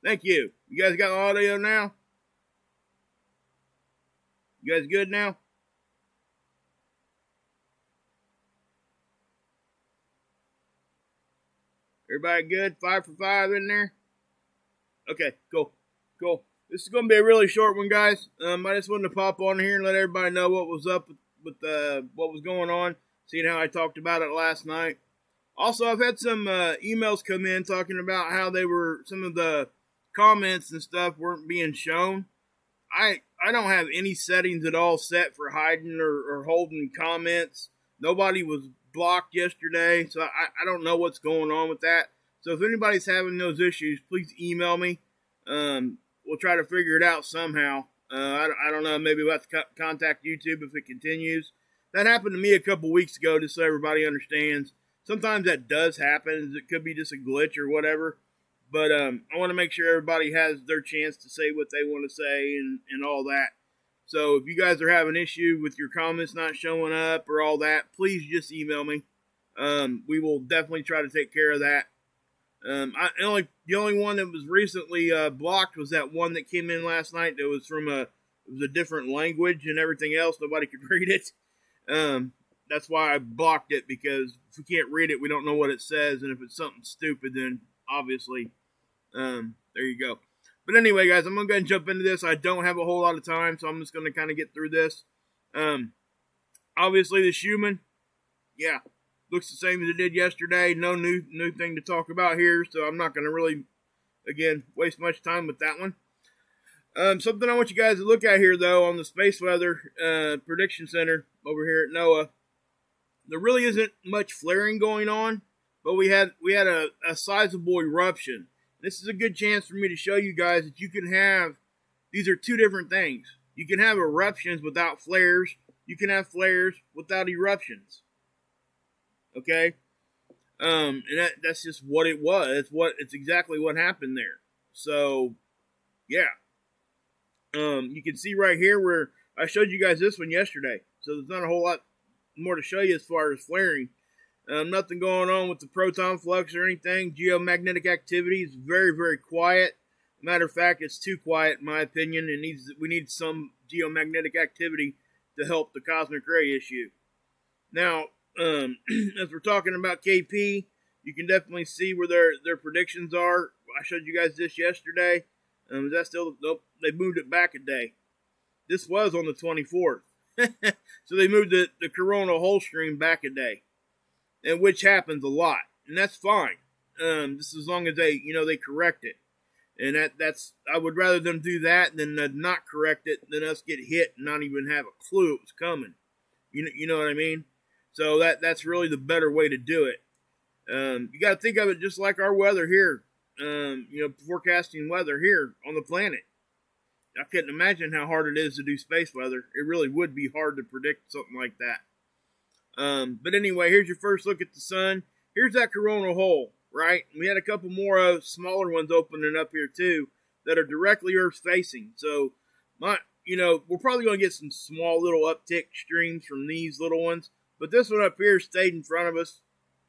Thank you. You guys got audio now? You guys good now? Everybody good? 5 for 5 in there? Okay, cool. This is going to be a really short one, guys. I just wanted to pop on here and let everybody know what was up with what was going on, seeing how I talked about it last night. Also, I've had some emails come in talking about how some of the comments and stuff weren't being shown. I don't have any settings at all set for hiding or holding comments. Nobody was blocked yesterday, so I don't know what's going on with that. So if anybody's having those issues, please email me. We'll try to figure it out somehow. I don't know. Maybe we'll have to contact YouTube if it continues. That happened to me a couple weeks ago, just so everybody understands. Sometimes that does happen. It could be just a glitch or whatever. But I want to make sure everybody has their chance to say what they want to say and all that. So if you guys are having an issue with your comments not showing up or all that, please just email me. We will definitely try to take care of that. The only one that was recently blocked was that one that came in last night that was from a different language and everything else. Nobody could read it. That's why I blocked it, because if we can't read it, we don't know what it says. And if it's something stupid, then obviously, there you go. But anyway, guys, I'm going to go ahead and jump into this. I don't have a whole lot of time, so I'm just going to kind of get through this. Obviously, the Schumann, yeah, looks the same as it did yesterday. No new thing to talk about here, so I'm not going to really, again, waste much time with that one. Something I want you guys to look at here, though, on the Space Weather Prediction Center over here at NOAA, there really isn't much flaring going on, but we had a sizable eruption. This is a good chance for me to show you guys that you can have, these are two different things. You can have eruptions without flares. You can have flares without eruptions. Okay? And that's just what it was. It's exactly what happened there. So, yeah. You can see right here where I showed you guys this one yesterday. So there's not a whole lot more to show you as far as flaring. Nothing going on with the proton flux or anything. Geomagnetic activity is very, very quiet. Matter of fact, it's too quiet in my opinion. We need some geomagnetic activity to help the cosmic ray issue. Now, as we're talking about KP, you can definitely see where their predictions are. I showed you guys this yesterday. Is that still? Nope. They moved it back a day. This was on the 24th. So they moved the coronal hole stream back a day. And which happens a lot. And that's fine. Just as long as they correct it. And that's I would rather them do that than not correct it than us get hit and not even have a clue it was coming. You know what I mean? So that's really the better way to do it. You got to think of it just like our weather here. Forecasting weather here on the planet. I couldn't imagine how hard it is to do space weather. It really would be hard to predict something like that. But anyway, here's your first look at the sun. Here's that coronal hole, right? We had a couple more smaller ones opening up here too that are directly Earth facing. So, we're probably going to get some small little uptick streams from these little ones. But this one up here stayed in front of us.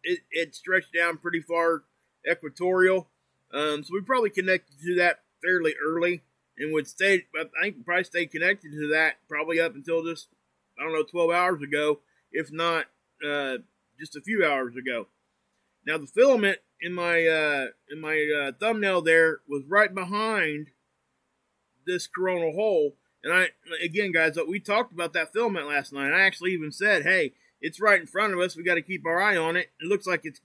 It stretched down pretty far equatorial. So we probably connected to that fairly early. And I think we probably stayed connected to that probably up until just, 12 hours ago. If not, just a few hours ago. Now the filament in my thumbnail there was right behind this coronal hole, and again, guys, we talked about that filament last night. I actually even said, "Hey, it's right in front of us. We got to keep our eye on it. It looks like it's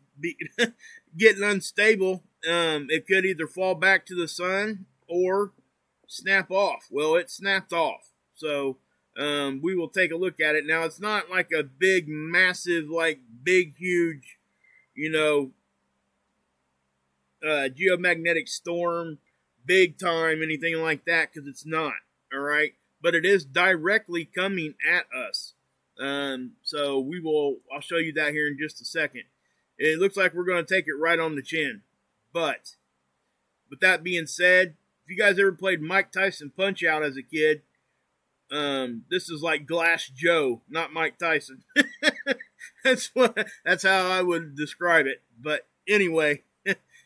getting unstable. It could either fall back to the sun or snap off." Well, it snapped off, so. We will take a look at it. Now, it's not like a big, massive, huge, geomagnetic storm, big time, anything like that, because it's not, all right? But it is directly coming at us. So I'll show you that here in just a second. It looks like we're going to take it right on the chin. But, with that being said, if you guys ever played Mike Tyson Punch-Out as a kid, this is like Glass Joe, not Mike Tyson. That's how I would describe it. But anyway,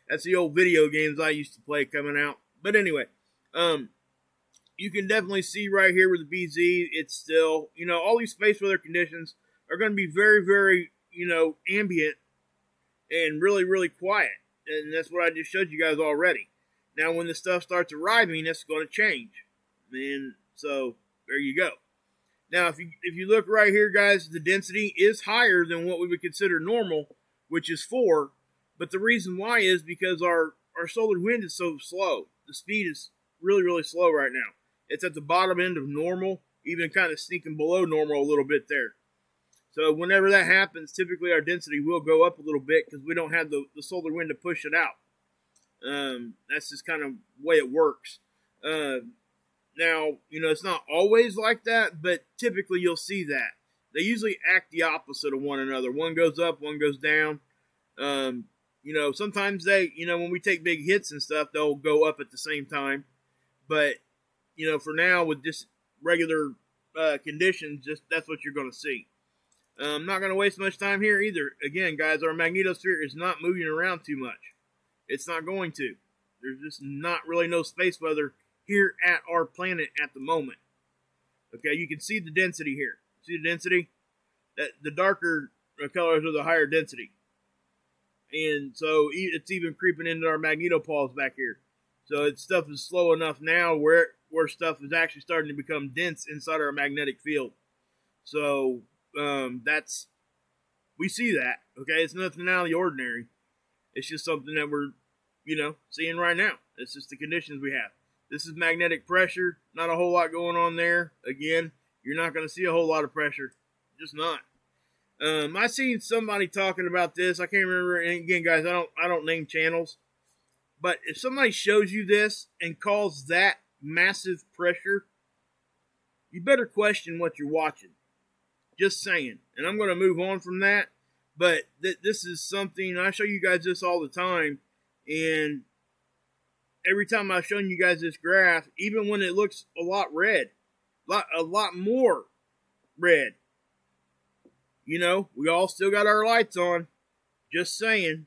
that's the old video games I used to play coming out. But anyway, you can definitely see right here with the BZ, it's still, all these space weather conditions are going to be very, very, ambient and really, really quiet. And that's what I just showed you guys already. Now, when the stuff starts arriving, that's going to change. And so, there you go. Now, if you look right here, guys, the density is higher than what we would consider normal, which is 4. But the reason why is because our solar wind is so slow. The speed is really, really slow right now. It's at the bottom end of normal, even kind of sneaking below normal a little bit there. So whenever that happens, typically our density will go up a little bit because we don't have the solar wind to push it out. That's just kind of the way it works. Now, it's not always like that, but typically you'll see that. They usually act the opposite of one another. One goes up, one goes down. Sometimes they, when we take big hits and stuff, they'll go up at the same time. But, for now, with just regular conditions, that's what you're going to see. I'm not going to waste much time here either. Again, guys, our magnetosphere is not moving around too much. It's not going to. There's just not really no space weather here at our planet at the moment. Okay, you can see the density here. See the density? The darker colors are the higher density. And so it's even creeping into our magnetopoles back here. So stuff is slow enough now where stuff is actually starting to become dense inside our magnetic field. So we see that. Okay, it's nothing out of the ordinary. It's just something that we're, seeing right now. It's just the conditions we have. This is magnetic pressure. Not a whole lot going on there. Again, you're not going to see a whole lot of pressure. Just not. I seen somebody talking about this. I can't remember. And again, guys, I don't name channels. But if somebody shows you this and calls that massive pressure, you better question what you're watching. Just saying. And I'm going to move on from that. But this is something, I show you guys this all the time. And every time I've shown you guys this graph, even when it looks a lot red, a lot more red, we all still got our lights on. Just saying.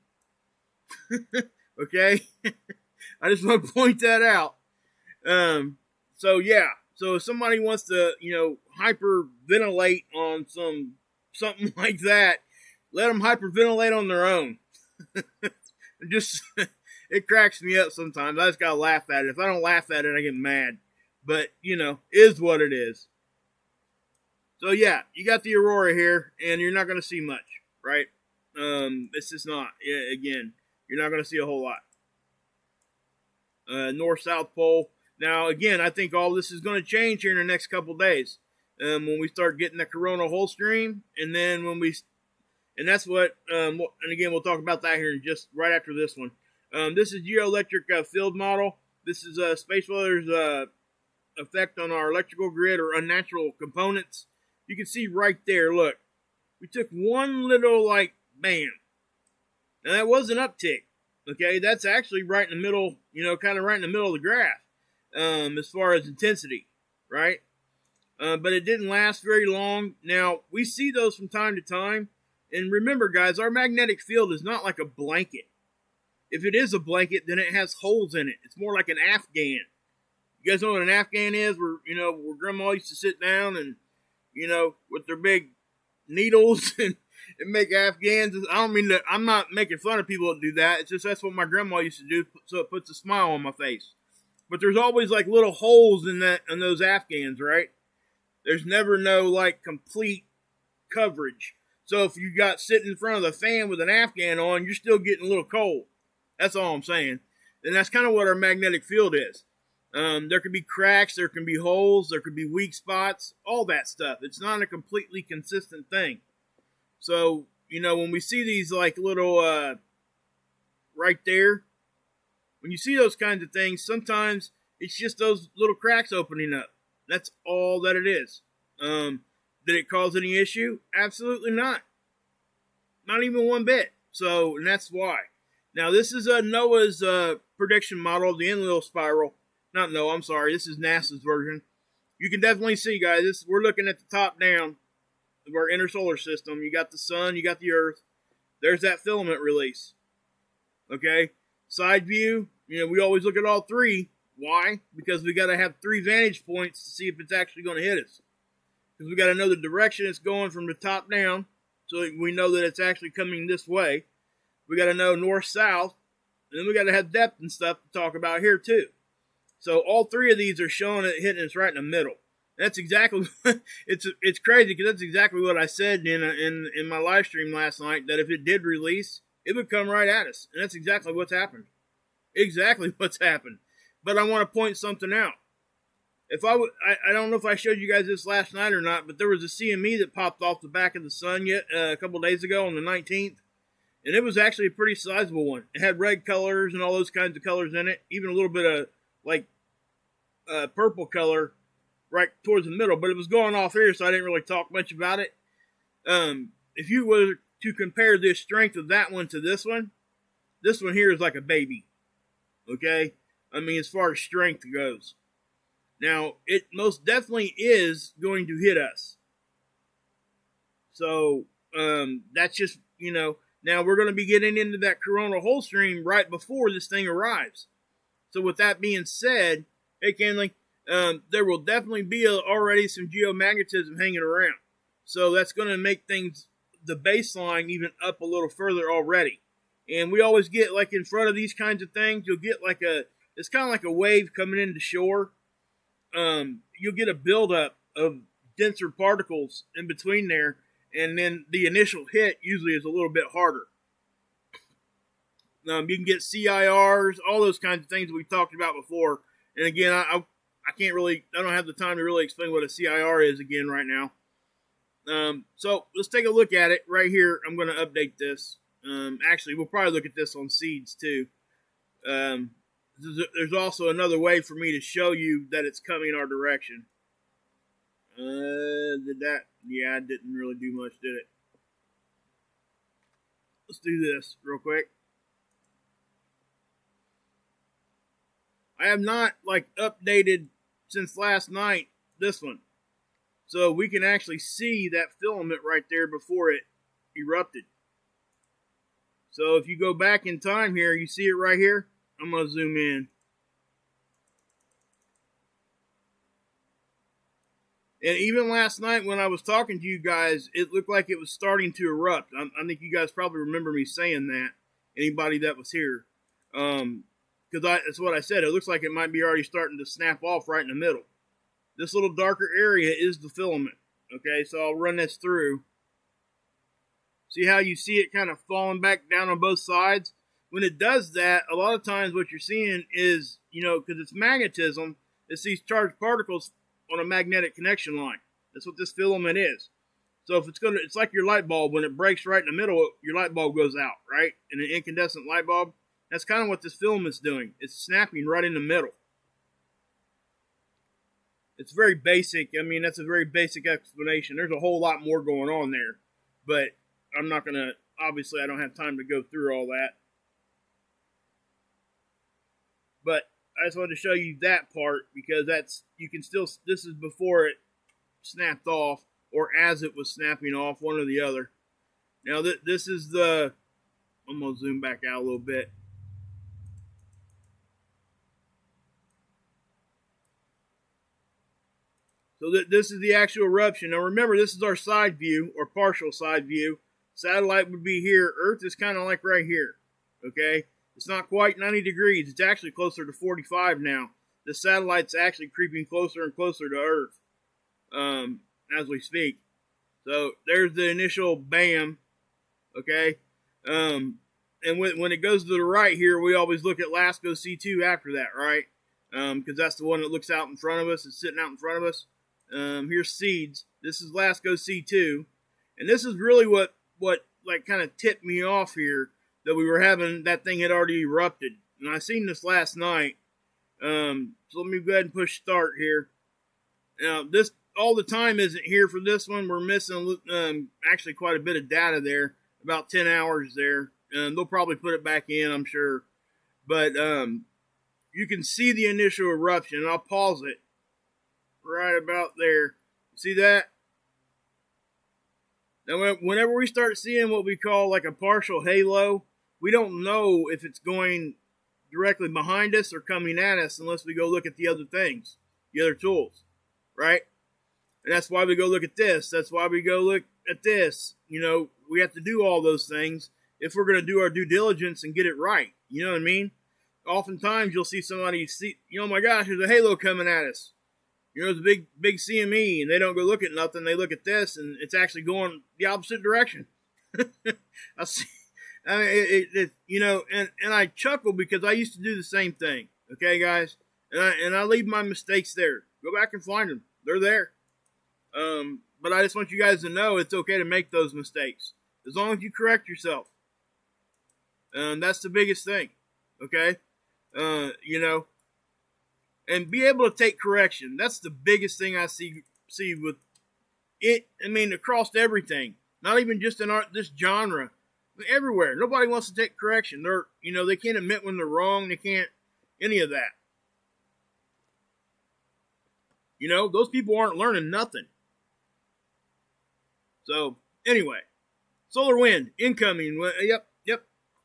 Okay? I just want to point that out. So if somebody wants to, hyperventilate on something like that, let them hyperventilate on their own. It cracks me up sometimes. I just gotta laugh at it. If I don't laugh at it, I get mad. But, is what it is. So yeah, you got the Aurora here, and you're not gonna see much, right? It's just not. Yeah, again, you're not gonna see a whole lot. North-South pole. Now, again, I think all this is going to change here in the next couple days. When we start getting the coronal hole stream, and then and that's what, and again, we'll talk about that here just right after this one. This is geoelectric field model. This is space weather's effect on our electrical grid or unnatural components. You can see right there, look. We took one little, bam. Now, that was an uptick. Okay, that's actually right in the middle, kind of right in the middle of the graph, as far as intensity, right? But it didn't last very long. Now, we see those from time to time. And remember, guys, our magnetic field is not like a blanket. If it is a blanket, then it has holes in it. It's more like an Afghan. You guys know what an Afghan is? Where grandma used to sit down and, with their big needles and make Afghans. I don't mean that. I'm not making fun of people that do that. It's just that's what my grandma used to do, so it puts a smile on my face. But there's always little holes in those Afghans, right? There's never no complete coverage. So if you got sitting in front of the fan with an Afghan on, you're still getting a little cold. That's all I'm saying. And that's kind of what our magnetic field is. There can be cracks, there can be holes, there could be weak spots, all that stuff. It's not a completely consistent thing. So, when we see these little, right there, when you see those kinds of things, sometimes it's just those little cracks opening up. That's all that it is. Did it cause any issue? Absolutely not. Not even one bit. So, and that's why. Now, this is NOAA's prediction model of the Enlil spiral. Not NOAA, I'm sorry. This is NASA's version. You can definitely see, guys, we're looking at the top down of our inner solar system. You got the sun, you got the earth. There's that filament release. Okay? Side view, we always look at all three. Why? Because we got to have 3 vantage points to see if it's actually going to hit us. Because we got to know the direction it's going from the top down, so we know that it's actually coming this way. We got to know north-south, and then we got to have depth and stuff to talk about here too. So all 3 of these are showing it hitting us right in the middle. That's exactly it's crazy because that's exactly what I said in my live stream last night, that if it did release, it would come right at us, and that's exactly what's happened. Exactly what's happened. But I want to point something out. If I don't know if I showed you guys this last night or not, but there was a CME that popped off the back of the sun a couple days ago on the 19th, and it was actually a pretty sizable one. It had red colors and all those kinds of colors in it, even a little bit of like purple color right towards the middle, but it was going off here, so I didn't really talk much about it. If you were to compare the strength of that one to this one here is like a baby. Okay? I mean, as far as strength goes. Now, it most definitely is going to hit us. So, that's just, now we're going to be getting into that coronal hole stream right before this thing arrives. So with that being said, hey, Kenley, there will definitely be already some geomagnetism hanging around. So that's going to make things, the baseline, even up a little further already. And we always get, like, in front of these kinds of things, you'll get like it's kind of like a wave coming into shore. You'll get a buildup of denser particles in between there, and then the initial hit usually is a little bit harder. You can get CIRs, all those kinds of things that we talked about before. And again, I don't have the time to really explain what a CIR is again right now. So let's take a look at it right here. I'm going to update this. Actually, we'll probably look at this on seeds too. There's also another way for me to show you that it's coming our direction. Did that? Yeah, it didn't really do much, did it? Let's do this real quick. I have not updated since last night this one. So we can actually see that filament right there before it erupted. So if you go back in time here, you see it right here. I'm going to zoom in. And even last night when I was talking to you guys, it looked like it was starting to erupt. I think you guys probably remember me saying that. Anybody that was here. Because that's what I said. It looks like it might be already starting to snap off right in the middle. This little darker area is the filament. Okay, so I'll run this through. See how you see it kind of falling back down on both sides? When it does that, a lot of times what you're seeing is, because it's magnetism, it's these charged particles on a magnetic connection line. That's what this filament is. So if it's like your light bulb. When it breaks right in the middle, your light bulb goes out, right? In an incandescent light bulb. That's kind of what this filament's doing. It's snapping right in the middle. It's very basic. I mean, that's a very basic explanation. There's a whole lot more going on there. But I'm not going to, obviously I don't have time to go through all that. But I just wanted to show you that part because this is before it snapped off or as it was snapping off, one or the other. Now this is I'm going to zoom back out a little bit. So this is the actual eruption. Now remember, this is our side view or partial side view. Satellite would be here. Earth is kind of like right here. Okay? It's not quite 90 degrees. It's actually closer to 45 now. The satellite's actually creeping closer and closer to Earth as we speak. So there's the initial bam. Okay? And when it goes to the right here, we always look at LASCO C2 after that, right? Because that's the one that looks out in front of us. It's sitting out in front of us. Here's seeds. This is LASCO C2. And this is really what kind of tipped me off here, that we were having, that thing had already erupted. And I seen this last night. So let me go ahead and push start here. Now, this, all the time isn't here for this one. We're missing actually quite a bit of data there, about 10 hours there. They'll probably put it back in, I'm sure. But you can see the initial eruption. I'll pause it right about there. See that? Now, whenever we start seeing what we call like a partial halo, we don't know if it's going directly behind us or coming at us unless we go look at the other things, the other tools, right? And that's why we go look at this. That's why we go look at this. You know, we have to do all those things if we're going to do our due diligence and get it right. You know what I mean? Oftentimes you'll see somebody see, you know, oh my gosh, there's a halo coming at us. You know, it's a big CME, and they don't go look at nothing. They look at this, and it's actually going the opposite direction. I see. I mean, you know, and I chuckle because I used to do the same thing. Okay, guys, and I leave my mistakes there. Go back and find them. They're there. But I just want you guys to know it's okay to make those mistakes as long as you correct yourself. That's the biggest thing. Okay, you know, and be able to take correction. That's the biggest thing I see with it. I mean, across everything, not even just in this genre. Everywhere. Nobody wants to take correction. They're, you know, they can't admit when they're wrong. They can't any of that. You know, those people aren't learning nothing. So, anyway, solar wind incoming. Yep.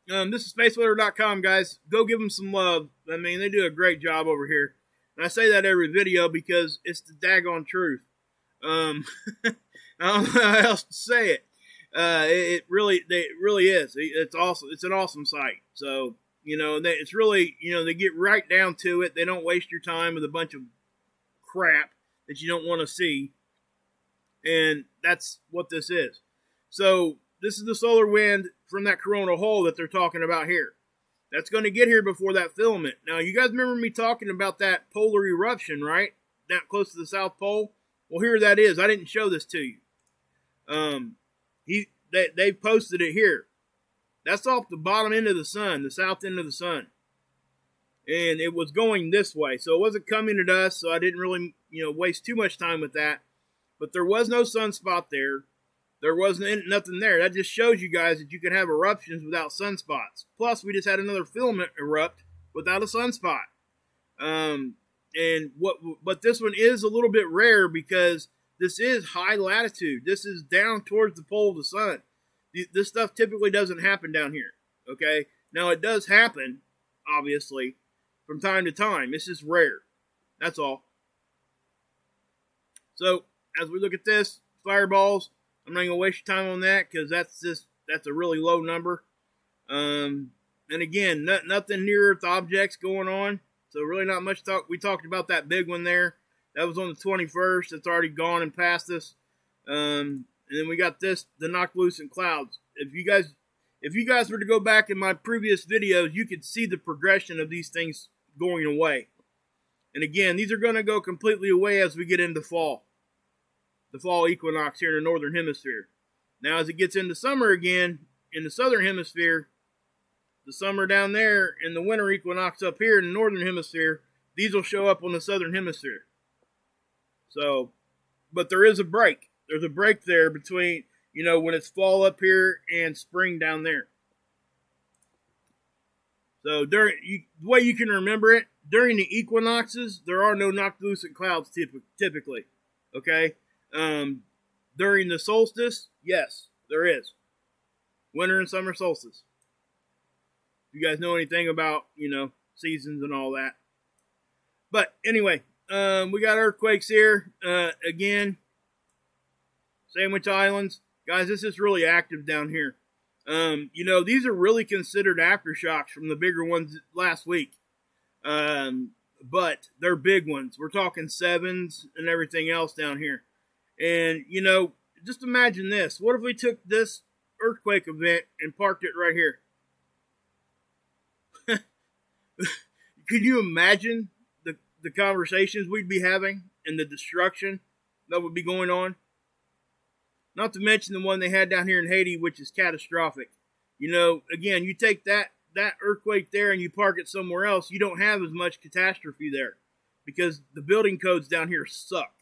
This is spaceweather.com, guys. Go give them some love. I mean, they do a great job over here. And I say that every video because it's the daggone truth. I don't know how else to say it. It really is. It's awesome. It's an awesome site. So, you know, it's really, you know, they get right down to it. They don't waste your time with a bunch of crap that you don't want to see. And that's what this is. So, this is the solar wind from that coronal hole that they're talking about here. That's going to get here before that filament. Now, you guys remember me talking about that polar eruption, right? That close to the South Pole? Well, here that is. I didn't show this to you. They posted it here. That's off the bottom end of the sun, the south end of the sun. And it was going this way. So it wasn't coming at us, so I didn't really, you know, waste too much time with that. But there was no sunspot there. There wasn't nothing there. That just shows you guys that you can have eruptions without sunspots. Plus, we just had another filament erupt without a sunspot. But this one is a little bit rare because this is high latitude. This is down towards the pole of the sun. This stuff typically doesn't happen down here. Okay? Now, it does happen, obviously, from time to time. This is rare. That's all. So, as we look at this, fireballs, I'm not going to waste your time on that because that's a really low number. And again, nothing near Earth objects going on. So, really not much talk. We talked about that big one there. That was on the 21st. It's already gone and past us. And then we got this, the knocked loose in clouds. If you guys were to go back in my previous videos, you could see the progression of these things going away. And again, these are going to go completely away as we get into fall. The fall equinox here in the northern hemisphere. Now, as it gets into summer again in the southern hemisphere, the summer down there and the winter equinox up here in the northern hemisphere, these will show up on the southern hemisphere. So, but there is a break. There's a break there between, you know, when it's fall up here and spring down there. So, the way you can remember it, during the equinoxes, there are no noctilucent clouds typically. Okay? During the solstice, yes, there is. Winter and summer solstice. If you guys know anything about, you know, seasons and all that. But anyway, we got earthquakes here. Again, Sandwich Islands. Guys, this is really active down here. You know, these are really considered aftershocks from the bigger ones last week. But they're big ones. We're talking 7s and everything else down here. And, you know, just imagine this. What if we took this earthquake event and parked it right here? Could you imagine the conversations we'd be having and the destruction that would be going on? Not to mention the one they had down here in Haiti, which is catastrophic. You know, again, you take that earthquake there and you park it somewhere else, you don't have as much catastrophe there because the building codes down here suck.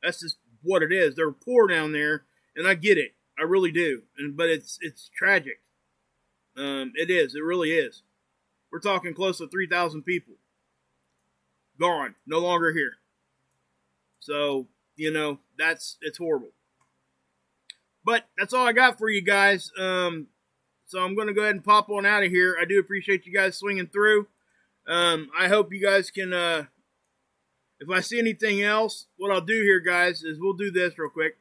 That's just what it is. They're poor down there, and I get it. I really do. But it's tragic. It is. It really is. We're talking close to 3,000 people. Gone. No longer here. So, you know, it's horrible. But that's all I got for you guys. So I'm going to go ahead and pop on out of here. I do appreciate you guys swinging through. I hope you guys can, if I see anything else, what I'll do here, guys, is we'll do this real quick.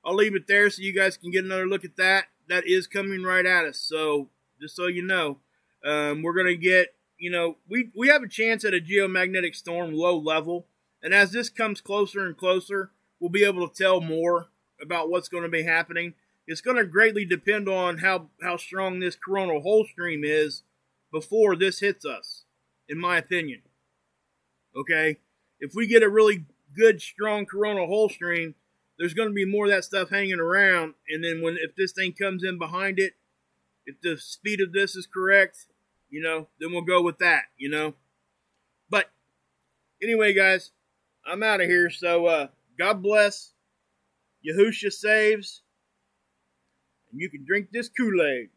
I'll leave it there so you guys can get another look at that. That is coming right at us. So just so you know, we're going to get, we have a chance at a geomagnetic storm low level. And as this comes closer and closer, we'll be able to tell more about what's going to be happening. It's going to greatly depend on how strong this coronal hole stream is before this hits us, in my opinion. Okay? If we get a really good, strong coronal hole stream, there's going to be more of that stuff hanging around. And then if this thing comes in behind it, if the speed of this is correct, then we'll go with that, But anyway, guys, I'm out of here. So God bless. Yahusha saves. And you can drink this Kool-Aid.